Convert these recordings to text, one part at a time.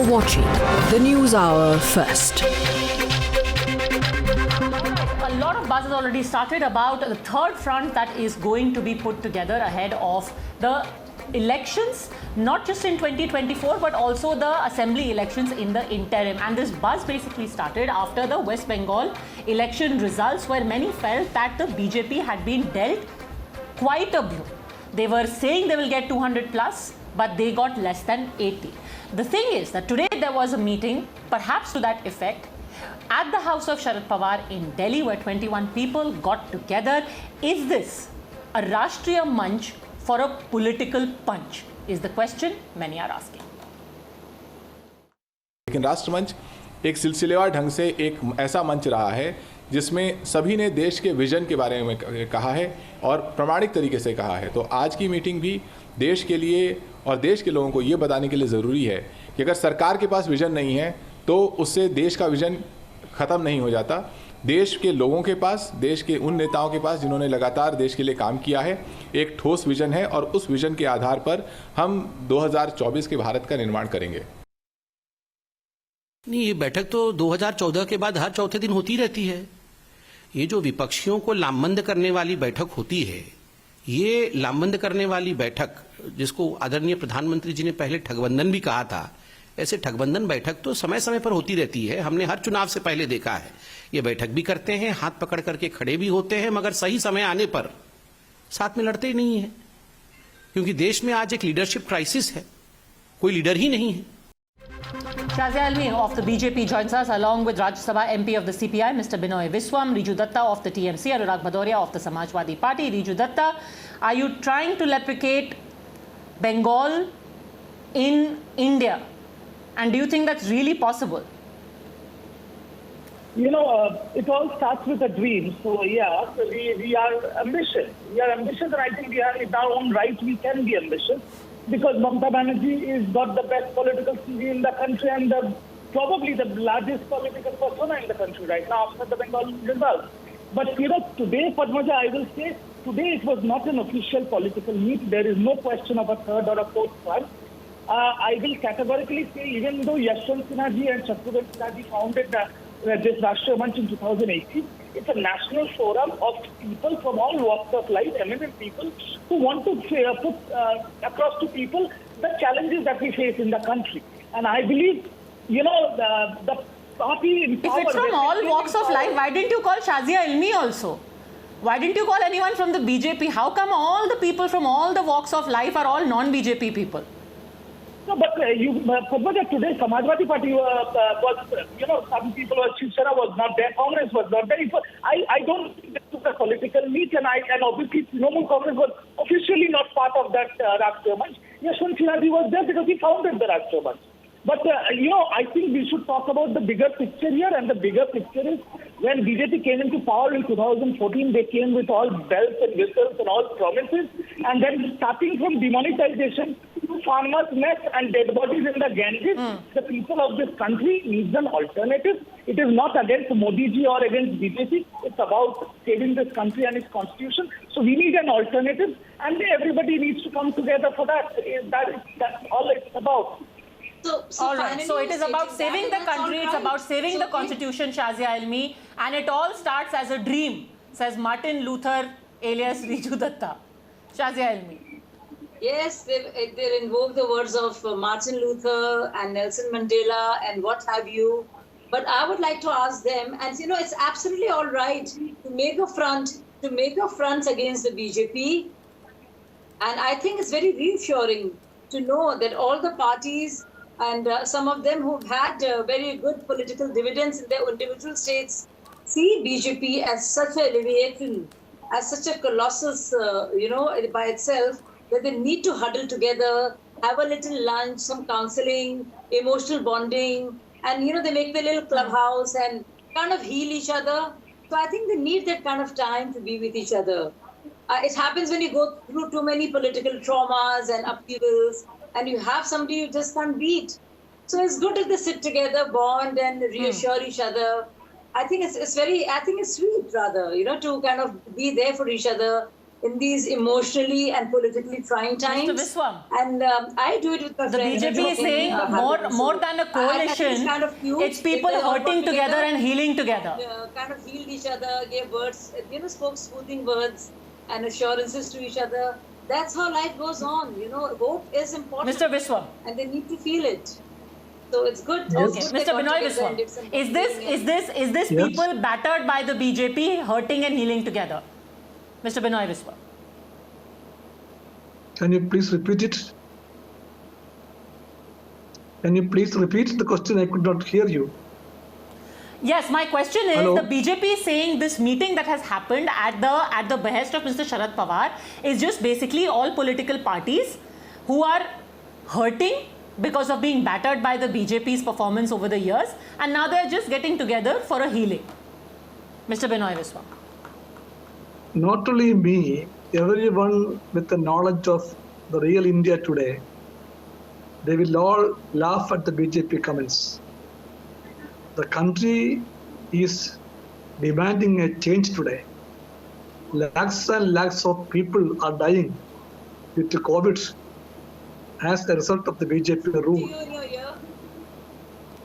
watching the News Hour first. A lot of buzz has already started about the third front that is going to be put together ahead of the elections, not just in 2024 but also the assembly elections in the interim. And this buzz basically started after the West Bengal election results, where many felt that the BJP had been dealt quite a blow. They were saying they will get 200 plus, but they got less than 80. The thing is that today there was a meeting, perhaps to that effect, at the house of Sharad Pawar in Delhi, where 21 people got together. Is this a Rashtriya Manch for a political punch? Is the question many are asking. लेकिन राष्ट्रमंच एक सिलसिलेवार ढंग से एक ऐसा मंच रहा है जिसमें सभी ने देश के विजन के बारे में कहा है और प्रामाणिक तरीके से कहा है। तो आज की मीटिंग भी देश के लिए और देश के लोगों को ये बताने के लिए ज़रूरी है कि अगर सरकार के पास विजन नहीं है तो उससे देश का विजन ख़त्म नहीं हो जाता। देश के लोगों के पास, देश के उन नेताओं के पास जिन्होंने लगातार देश के लिए काम किया है, एक ठोस विजन है और उस विजन के आधार पर हम 2024 के भारत का निर्माण करेंगे। नहीं, ये बैठक तो 2014 के बाद हर चौथे दिन होती रहती है। ये जो विपक्षियों को लामबंद करने वाली बैठक होती है, ये लामबंद करने वाली बैठक, जिसको आदरणीय प्रधानमंत्री जी ने पहले ठगबंधन भी कहा था, ऐसे ठगबंधन बैठक तो समय समय पर होती रहती है। हमने हर चुनाव से पहले देखा है। ये बैठक भी करते हैं, हाथ पकड़ करके खड़े भी होते हैं, मगर सही समय आने पर साथ में लड़ते ही नहीं है, क्योंकि देश में आज एक लीडरशिप क्राइसिस है, कोई लीडर ही नहीं है। Shazia Almi of the BJP joins us, along with Rajya Sabha MP of the CPI, Mr. Binoy Viswam, Riju Datta of the TMC, Anurag Bhadoria of the Samajwadi Party. Riju Datta, are you trying to replicate Bengal in India? And do you think that's really possible? You know, it all starts with a dream. So, yeah, we are ambitious. We are ambitious, and I think we are, in our own right, we can be ambitious. Because Mamata Banerjee is got the best political CV in the country and probably the largest political persona in the country right now after the Bengal results. But, you know, today, Padmaja, I will say, today it was not an official political meet. There is no question of a third or a fourth front. I will categorically say, even though Yashwant Sinha ji and Shatrughan Sinha ji founded this Rashtriya Manch in 2018, it's a national forum of people from all walks of life, eminent people who want to put across to people the challenges that we face in the country. And I believe, you know, the party in power... If it's from all walks of life, why didn't you call Shazia Ilmi also? Why didn't you call anyone from the BJP? How come all the people from all the walks of life are all non-BJP people? No, but Padmaja, today Samajwadi Party was, you know, some people were, Shiv Sena was not there, Congress was not there. I don't think this was a political meet, and obviously Trinamool Congress was officially not part of that Rashtriya Manch. Yashwant Sinha ji was there because he founded the Rashtriya Manch. But, you know, I think we should talk about the bigger picture here, and the bigger picture is when BJP came into power in 2014, they came with all bells and whistles and all promises, and then starting from demonetization to farmers' nest and dead bodies in the Ganges, the people of this country needs an alternative. It is not against Modi ji or against BJP. It's about saving this country and its constitution. So we need an alternative, and everybody needs to come together for that. That's all it's about. All right. So it is about saving the country, it's about saving the constitution, Shazia Ilmi, and it all starts as a dream, says Martin Luther alias Riju Datta. Shazia Ilmi. Yes, they invoke the words of Martin Luther and Nelson Mandela and what have you. But I would like to ask them, and you know, it's absolutely all right to make a front against the BJP. And I think it's very reassuring to know that all the parties and some of them who've had very good political dividends in their individual states see BJP as such a leviathan, as such a colossus, you know, by itself, that they need to huddle together, have a little lunch, some counseling, emotional bonding, and, you know, they make their little clubhouse and kind of heal each other. So I think they need that kind of time to be with each other. It happens when you go through too many political traumas and upheavals, and you have somebody you just can't beat. So it's good if they sit together, bond, and reassure each other. I think it's sweet rather, you know, to kind of be there for each other, in these emotionally and politically trying times. Mr. Viswam. And I do it with my The friends. BJP is saying more than a I think coalition, kind of cute. it's people They all hurting got together and healing together. Kind of healed each other, gave words, spoke soothing words and assurances to each other. That's how life goes on. Hope is important. Mr. Viswam. And they need to feel it. So it's good. Okay, It's good they Mr. got Binoy together and Viswam. did some Is this Yes. people battered by the BJP hurting and healing together? Mr. Binoy Viswam. Can you please repeat it? Can you please repeat the question? I could not hear you. Yes, my question is, Hello? the BJP is saying this meeting that has happened at the behest of Mr. Sharad Pawar is just basically all political parties who are hurting because of being battered by the BJP's performance over the years, and now they're just getting together for a healing. Mr. Binoy Viswam. Not only me, everyone with the knowledge of the real India today, they will all laugh at the BJP comments. The country is demanding a change today. Lakhs and lakhs of people are dying with the COVID as a result of the BJP rule.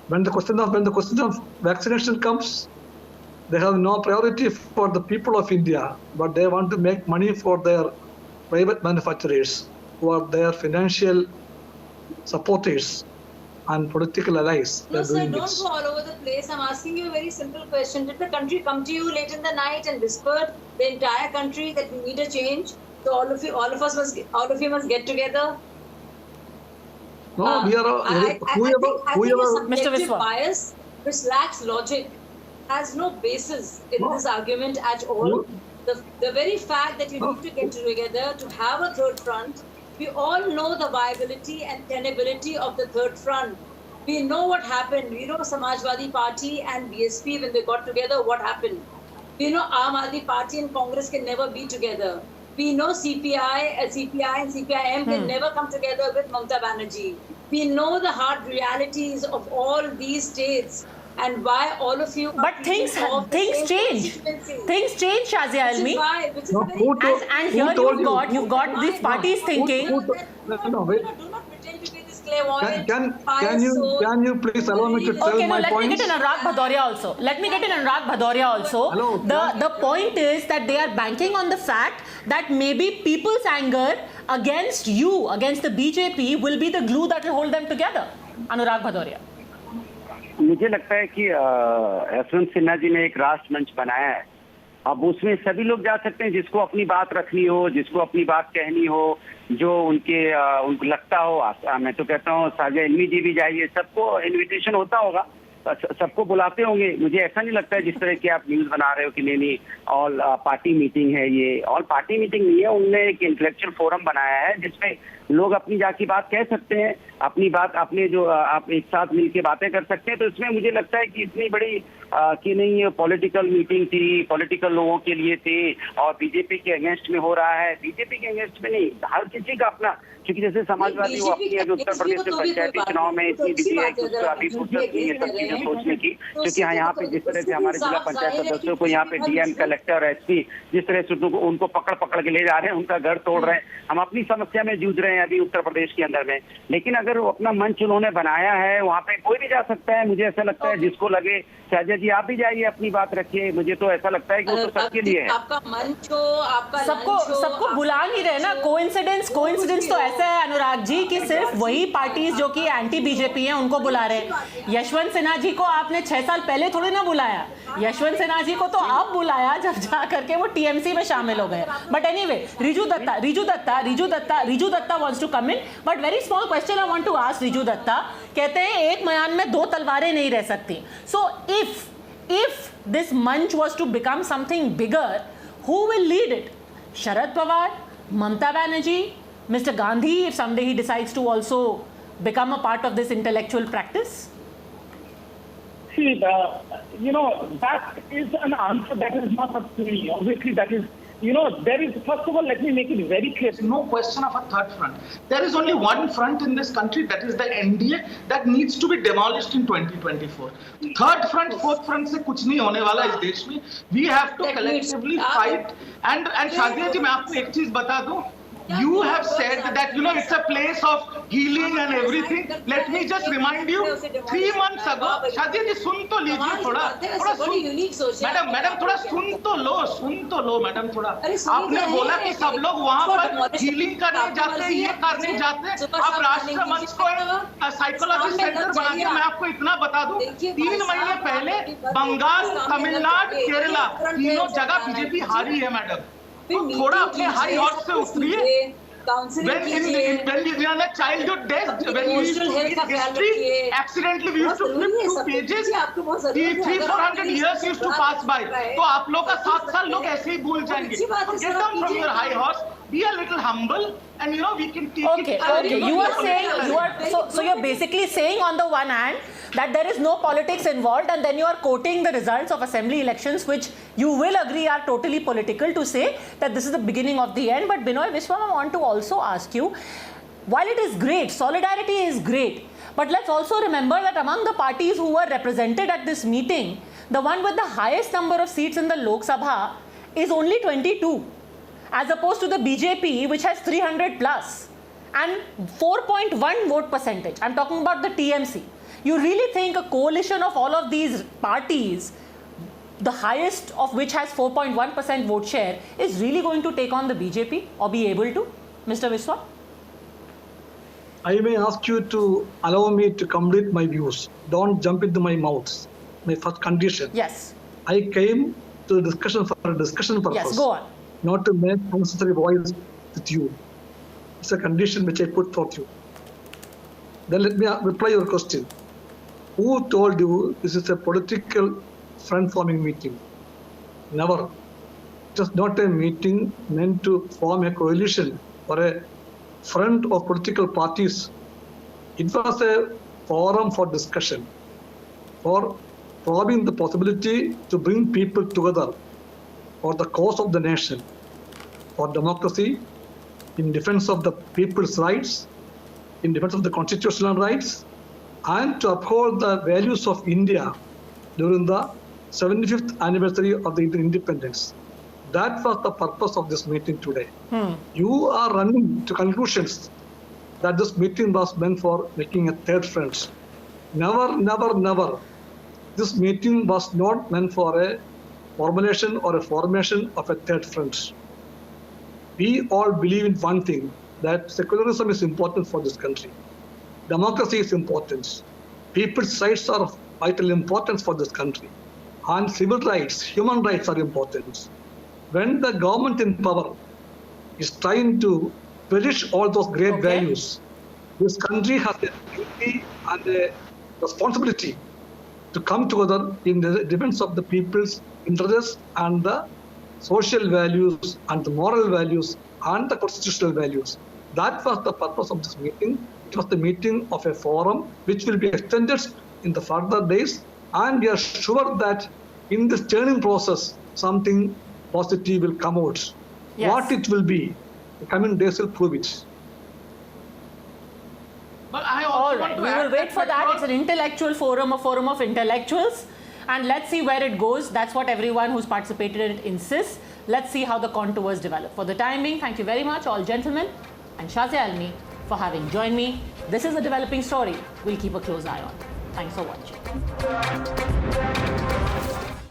When the question of vaccination comes, they have no priority for the people of India, but they want to make money for their private manufacturers who are their financial supporters and political allies. No, sir, doing don't this. go all over the place. I'm asking you a very simple question. Did the country come to you late in the night and whispered the entire country that we need a change? So all of you must get together. No, we are I whoever. think a Mr. subjective Viswam. bias which lacks logic has no basis in No. this argument at all. No. The very fact that you No. need to get together to have a third front, we all know the viability and tenability of the third front. We know what happened. We know Samajwadi Party and BSP, when they got together, what happened. We know Aam Aadmi Party and Congress can never be together. We know CPI and CPIM can never come together with Mamata Banerjee. We know the hard realities of all these states and why all of you. But things change. Things change, Shazia Almi. No, who told- And who here told you've got these parties thinking. No, wait. Do not pretend to be this clairvoyant. Can you please allow me to tell Okay, no, my let me points? get in Anurag Bhadoria also. Hello. The point is that they are banking on the fact that maybe people's anger against you, against the BJP, will be the glue that will hold them together. Anurag Bhadoria. मुझे लगता है कि यशवंत सिन्हा जी ने एक राष्ट्र मंच बनाया है। अब उसमें सभी लोग जा सकते हैं, जिसको अपनी बात रखनी हो, जिसको अपनी बात कहनी हो, जो उनको लगता हो। मैं तो कहता हूँ साजिया इल्मी जी भी जाइए, सबको इनविटेशन होता होगा, सबको बुलाते होंगे। मुझे ऐसा नहीं लगता है जिस तरह की आप न्यूज बना रहे हो कि नहीं ऑल पार्टी मीटिंग है। ये ऑल पार्टी मीटिंग नहीं है, उनने एक इंटेलेक्चुअल फोरम बनाया है जिसमें लोग अपनी जाकी बात कह सकते हैं, अपनी बात अपने जो आप एक साथ मिलके बातें कर सकते हैं। तो इसमें मुझे लगता है कि इतनी बड़ी कि नहीं ये पॉलिटिकल मीटिंग थी, पॉलिटिकल लोगों के लिए थी और बीजेपी के अगेंस्ट में हो रहा है। बीजेपी के अगेंस्ट में नहीं, हर किसी का अपना, क्योंकि जैसे समाजवादी वो अपनी अभी उत्तर प्रदेश में पंचायती चुनाव में इतनी विधि है कि उसको अभी फुर्सत नहीं है सब चीजें सोचने की। क्योंकि यहाँ पे जिस तरह से हमारे जिला पंचायत सदस्यों को यहाँ पे डीएम, कलेक्टर, एसपी जिस तरह से उनको पकड़ पकड़ के ले जा रहे हैं, उनका घर तोड़ रहे हैं। हम अपनी समस्या में जूझ रहे हैं अभी उत्तर प्रदेश के अंदर में। लेकिन अगर वो अपना मंच उन्होंने बनाया है, वहाँ पे कोई भी जा सकता है। मुझे ऐसा लगता है जिसको लगे, शाहजा जी आप भी जाइए, अपनी बात रखिए। मुझे तो ऐसा लगता है कि वो तो सबके लिए है। आपका मंच हो, आपका सबको बुला नहीं रहे ना। कोइंसिडेंस तो ऐसा है अनुराग जी कि सिर्फ वही पार्टीज जो कि एंटी बीजेपी हैं उनको बुला रहे हैं। यशवंत सिन्हा जी को आपने 6 साल पहले थोड़ी ना बुलाया। यशवंत सिन्हा जी को तो आप बुलाया जब जा करके वो टीएमसी में शामिल हो गए। But anyway, Riju Dutta wants to come in, but very small question I want to ask Riju Dutta. कहते हैं एक म्यान में 2 तलवारें नहीं रह सकती। सो if this मंच was to become something bigger, who will lead it? Sharad Pawar, Mamata Banerjee, Mr. Gandhi, if someday he decides to also become a part of this intellectual practice? See, that is an answer that is not up to me. Obviously, that is there is, first of all, let me make it very clear. No question of a third front. There is only one front in this country, that is the NDA, that needs to be demolished in 2024. Third front, fourth front से कुछ नहीं होने वाला इस देश में. We have to collectively fight. And Shazia ji, मैं आपको एक चीज बता दूं. You have said that it's a place of healing and everything. Let me just remind you, 3 months ago, Shazia ji सुन तो लीजिए थोड़ा मैडम थोड़ा सुन तो लो मैडम थोड़ा. आपने बोला कि सब लोग वहाँ पर हीलिंग करने जाते, ये करने जाते. आप राष्ट्र मंच को साइकोलॉजी सेंटर बना के, मैं आपको इतना बता दूं, 3 महीने पहले बंगाल, तमिलनाडु, केरला, तीनों जगह बीजेपी हारी है मैडम. तो थोड़ा अपने हाई हॉर्स से उतरिए. When we are like childhood days, when we used to read history, accidentally we used to flip 2 pages. 300-400 years used to pass by. तो आप लोग का 7 साल लोग ऐसे ही भूल जाएंगे. So get down from your high horse, be a little humble, and we can take it. Okay. You are saying so you're basically saying on the one hand that there is no politics involved, and then you are quoting the results of assembly elections, which you will agree are totally political, to say that this is the beginning of the end. But Binoy Viswam, I want to also ask you, while it is great, solidarity is great, but let's also remember that among the parties who were represented at this meeting, the one with the highest number of seats in the Lok Sabha is only 22, as opposed to the BJP, which has 300 plus and 4.1 vote percentage. I'm talking about the TMC. You really think a coalition of all of these parties, the highest of which has 4.1% vote share, is really going to take on the BJP or be able to? Mr. Viswa? I may ask you to allow me to complete my views. Don't jump into my mouth. My first condition. Yes. I came to the discussion for a discussion purpose. Yes, go on. Not to make unnecessary voice with you. It's a condition which I put forth you. Then let me reply your question. Who told you this is a political front-forming meeting? Never. It was not a meeting meant to form a coalition or a front of political parties. It was a forum for discussion, for probing the possibility to bring people together for the cause of the nation, for democracy, in defense of the people's rights, in defense of the constitutional rights, and to uphold the values of India during the 75th anniversary of the independence. That was the purpose of this meeting today. You are running to conclusions that this meeting was meant for making a third front. Never, never, never. This meeting was not meant for a formulation or a formation of a third front. We all believe in one thing, that secularism is important for this country. Democracy is important. People's rights are of vital importance for this country. And civil rights, human rights are important. When the government in power is trying to perish all those great values, this country has a duty and a responsibility to come together in the defense of the people's interests and the social values and the moral values and the constitutional values. That was the purpose of this meeting. It was the meeting of a forum which will be extended in the further days, and we are sure that in this turning process, something positive will come out. Yes. What it will be, the coming days will prove it. But I also All right, we will wait for that. It's an intellectual forum, a forum of intellectuals. And let's see where it goes. That's what everyone who's participated in it insists. Let's see how the contours develop. For the time being, thank you very much, all gentlemen, and Shazia Almi for having joined me. This is a developing story we'll keep a close eye on. Thanks for watching.